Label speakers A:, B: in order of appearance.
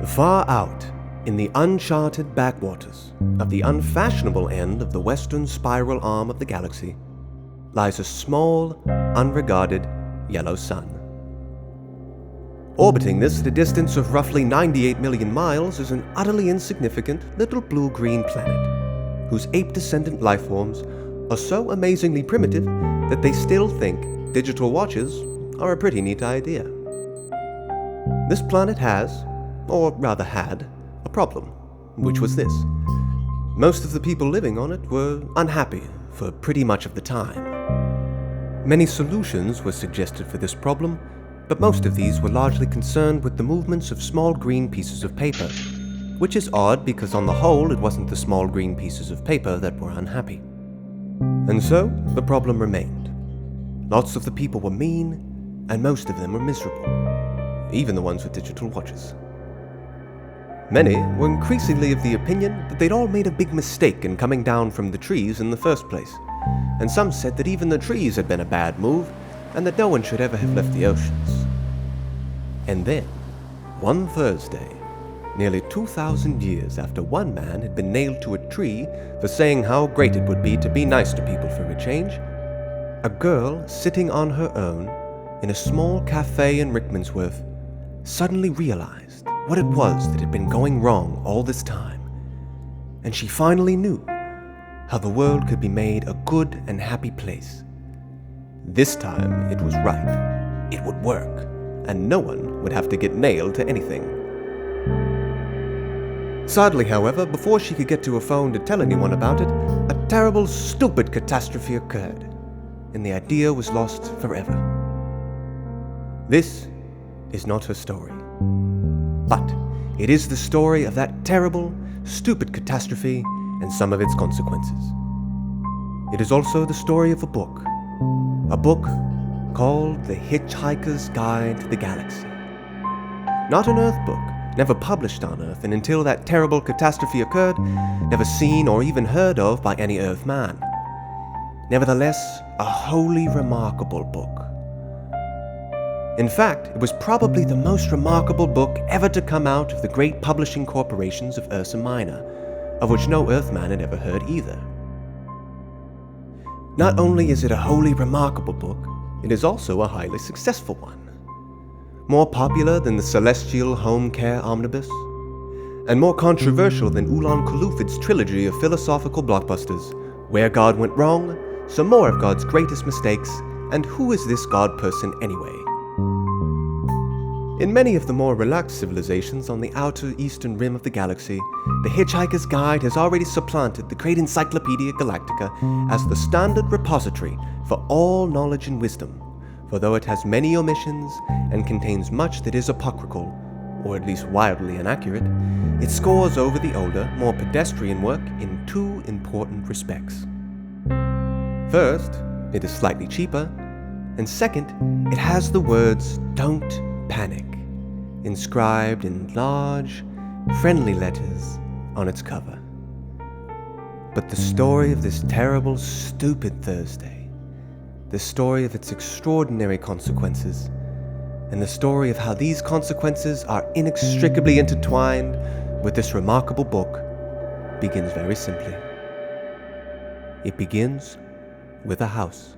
A: Far out in the uncharted backwaters of the unfashionable end of the western spiral arm of the galaxy lies a small, unregarded yellow sun. Orbiting this at a distance of roughly 98 million miles is an utterly insignificant little blue-green planet whose ape-descendant lifeforms are so amazingly primitive that they still think digital watches are a pretty neat idea. This planet has, or rather had, a problem, which was this. Most of the people living on it were unhappy for pretty much of the time. Many solutions were suggested for this problem, but most of these were largely concerned with the movements of small green pieces of paper, which is odd because on the whole it wasn't the small green pieces of paper that were unhappy. And so the problem remained. Lots of the people were mean, and most of them were miserable, even the ones with digital watches. Many were increasingly of the opinion that they'd all made a big mistake in coming down from the trees in the first place, and some said that even the trees had been a bad move, and that no one should ever have left the oceans. And then, one Thursday, nearly 2,000 years after one man had been nailed to a tree for saying how great it would be to be nice to people for a change, a girl sitting on her own in a small cafe in Rickmansworth suddenly realized what it was that had been going wrong all this time, and she finally knew how the world could be made a good and happy place. This time it was right, it would work, and no one would have to get nailed to anything. Sadly, however, before she could get to a phone to tell anyone about it, a terrible, stupid catastrophe occurred, and the idea was lost forever. This is not her story, but it is the story of that terrible, stupid catastrophe and some of its consequences. It is also the story of a book called The Hitchhiker's Guide to the Galaxy. Not an Earth book, never published on Earth, and until that terrible catastrophe occurred, never seen or even heard of by any Earthman. Nevertheless, a wholly remarkable book. In fact, it was probably the most remarkable book ever to come out of the great publishing corporations of Ursa Minor, of which no Earthman had ever heard either. Not only is it a wholly remarkable book, it is also a highly successful one. More popular than the Celestial Home Care Omnibus, and more controversial than Ulan Kulufid's trilogy of philosophical blockbusters, Where God Went Wrong, Some More of God's Greatest Mistakes, and Who Is This God Person Anyway? In many of the more relaxed civilizations on the outer eastern rim of the galaxy, The Hitchhiker's Guide has already supplanted the great Encyclopedia Galactica as the standard repository for all knowledge and wisdom, for though it has many omissions and contains much that is apocryphal, or at least wildly inaccurate, it scores over the older, more pedestrian work in two important respects. First, it is slightly cheaper, and second, it has the words "Don't Panic" inscribed in large, friendly letters on its cover. But the story of this terrible, stupid Thursday, the story of its extraordinary consequences, and the story of how these consequences are inextricably intertwined with this remarkable book, begins very simply. It begins with a house.